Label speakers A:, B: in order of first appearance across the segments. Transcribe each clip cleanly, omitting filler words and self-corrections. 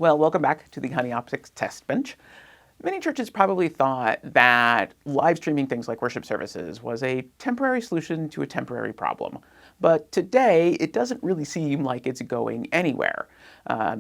A: Well, welcome back to the HoneyOptics test bench. Many churches probably thought that live streaming things like worship services was a temporary solution to a temporary problem. But today, it doesn't really seem like it's going anywhere.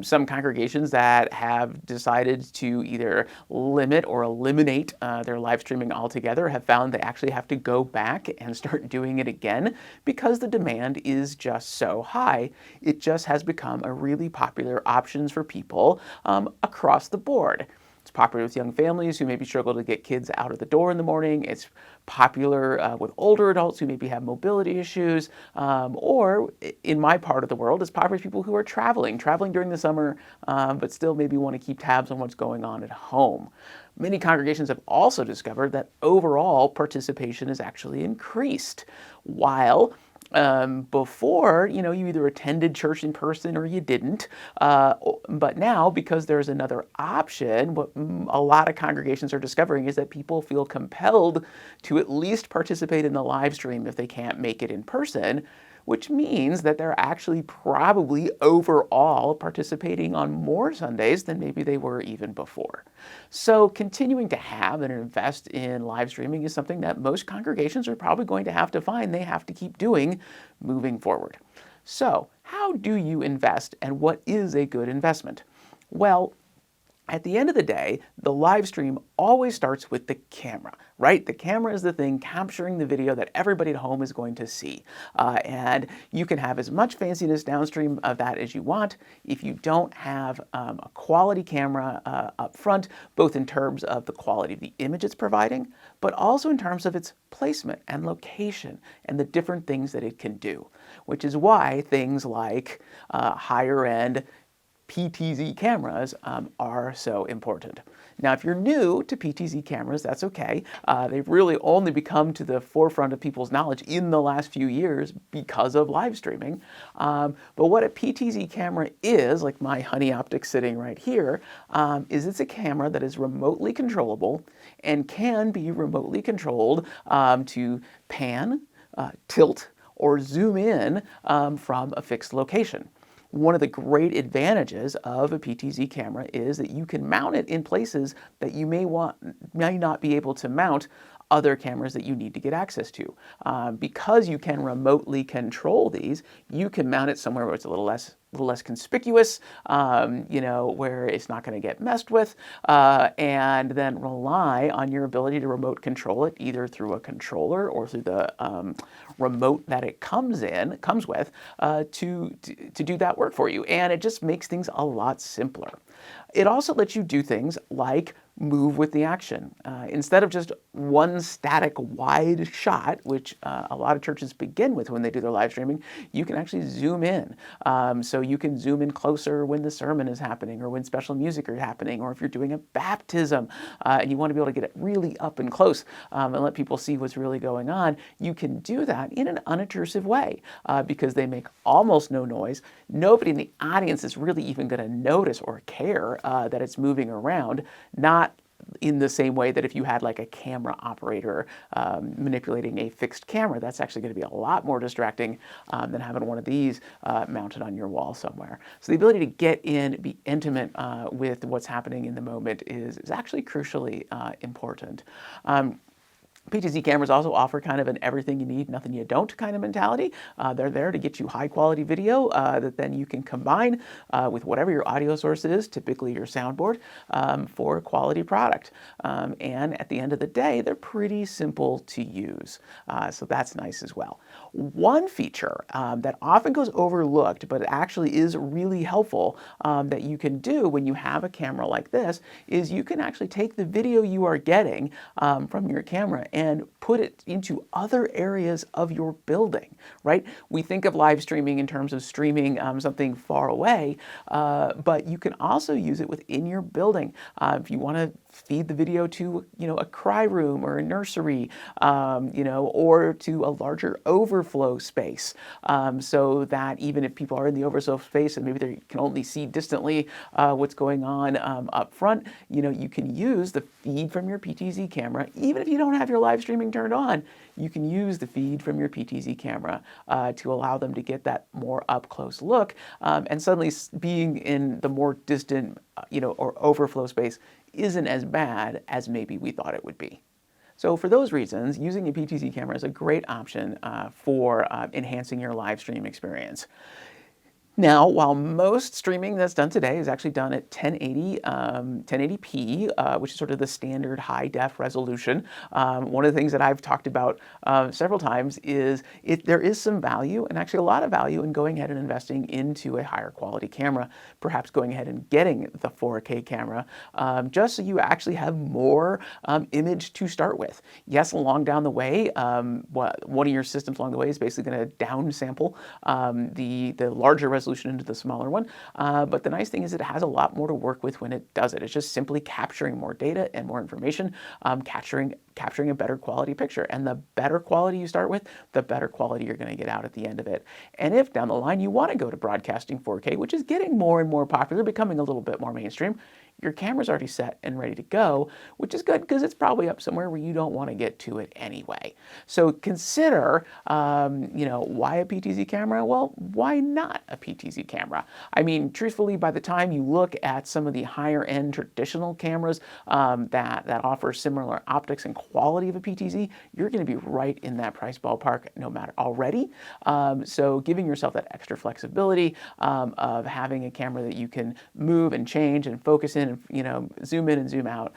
A: Some congregations that have decided to either limit or eliminate their live streaming altogether have found they actually have to go back and start doing it again because the demand is just so high. It just has become a really popular option for people across the board. It's popular with young families who maybe struggle to get kids out of the door in the morning. It's popular with older adults who maybe have mobility issues. Or in my part of the world, it's popular with people who are traveling during the summer, but still maybe want to keep tabs on what's going on at home. Many congregations have also discovered that overall participation has actually increased, while before, you either attended church in person or you didn't. But now, because there's another option, what a lot of congregations are discovering is that people feel compelled to at least participate in the live stream if they can't make it in person, which means that they're actually probably overall participating on more Sundays than maybe they were even before. So continuing to have and invest in live streaming is something that most congregations are probably going to have to find they have to keep doing moving forward. So how do you invest, and what is a good investment? Well, at the end of the day, the live stream always starts with the camera, right? The camera is the thing capturing the video that everybody at home is going to see. And you can have as much fanciness downstream of that as you want. If you don't have a quality camera up front, both in terms of the quality of the image it's providing, but also in terms of its placement and location and the different things that it can do, which is why things like higher end PTZ cameras are so important. Now, if you're new to PTZ cameras, that's okay. They've really only become to the forefront of people's knowledge in the last few years because of live streaming. But what a PTZ camera is, like my HoneyOptics sitting right here, is it's a camera that is remotely controllable and can be remotely controlled to pan, tilt, or zoom in from a fixed location. One of the great advantages of a PTZ camera is that you can mount it in places that you may not be able to mount other cameras that you need to get access to. Because you can remotely control these, you can mount it somewhere where it's a little less conspicuous, where it's not going to get messed with, and then rely on your ability to remote control it either through a controller or through the remote that it comes with to do that work for you. And it just makes things a lot simpler. It also lets you do things like move with the action. Instead of just one static wide shot, which a lot of churches begin with when they do their live streaming, you can actually zoom in. So you can zoom in closer when the sermon is happening or when special music is happening, or if you're doing a baptism and you want to be able to get it really up and close and let people see what's really going on, you can do that in an unobtrusive way because they make almost no noise. Nobody in the audience is really even going to notice or care that it's moving around, not in the same way that if you had like a camera operator manipulating a fixed camera, that's actually going to be a lot more distracting than having one of these mounted on your wall somewhere. So the ability to get in, be intimate with what's happening in the moment is actually crucially important. PTZ cameras also offer kind of an everything you need, nothing you don't kind of mentality. They're there to get you high quality video that then you can combine with whatever your audio source is, typically your soundboard, for a quality product. And at the end of the day, they're pretty simple to use. So that's nice as well. One feature that often goes overlooked, but actually is really helpful that you can do when you have a camera like this, is you can actually take the video you are getting from your camera and put it into other areas of your building, right? We think of live streaming in terms of streaming something far away, but you can also use it within your building. If you want to feed the video to, a cry room or a nursery, or to a larger overflow overflow space, so that even if people are in the overflow space and maybe they can only see distantly what's going on up front, you can use the feed from your PTZ camera. Even if you don't have your live streaming turned on, you can use the feed from your PTZ camera to allow them to get that more up-close look, and suddenly being in the more distant, or overflow space isn't as bad as maybe we thought it would be. So for those reasons, using a PTZ camera is a great option for enhancing your live stream experience. Now, while most streaming that's done today is actually done at 1080p, which is sort of the standard high-def resolution, one of the things that I've talked about several times is there is some value, and actually a lot of value, in going ahead and investing into a higher quality camera, perhaps going ahead and getting the 4K camera, just so you actually have more image to start with. Yes, along down the way, one of your systems along the way is basically going to downsample the larger resolution into the smaller one. But the nice thing is it has a lot more to work with when it does it. It's just simply capturing more data and more information, capturing a better quality picture. And the better quality you start with, the better quality you're going to get out at the end of it. And if down the line you want to go to broadcasting 4K, which is getting more and more popular, becoming a little bit more mainstream, your camera's already set and ready to go, which is good because it's probably up somewhere where you don't want to get to it anyway. So consider, why a PTZ camera? Well, why not a PTZ camera? I mean, truthfully, by the time you look at some of the higher end traditional cameras that offer similar optics and quality of a PTZ, you're going to be right in that price ballpark no matter already. So giving yourself that extra flexibility of having a camera that you can move and change and focus in, and zoom in and zoom out,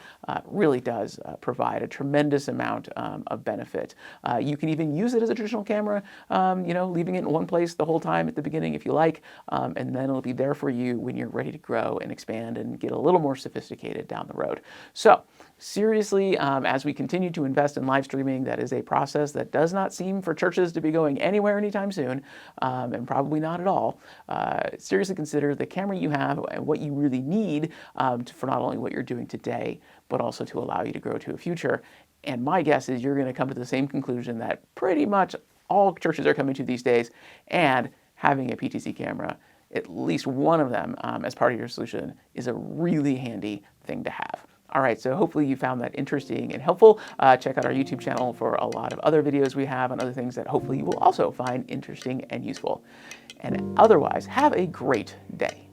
A: really does provide a tremendous amount of benefit. You can even use it as a traditional camera, leaving it in one place the whole time at the beginning if you like, and then it'll be there for you when you're ready to grow and expand and get a little more sophisticated down the road. So seriously, as we continue to invest in live streaming, that is a process that does not seem for churches to be going anywhere anytime soon, and probably not at all. Seriously consider the camera you have and what you really need for not only what you're doing today, but also to allow you to grow to a future. And my guess is you're going to come to the same conclusion that pretty much all churches are coming to these days, and having a PTZ camera, at least one of them as part of your solution, is a really handy thing to have. All right, so hopefully you found that interesting and helpful. Check out our YouTube channel for a lot of other videos we have on other things that hopefully you will also find interesting and useful. And otherwise, have a great day.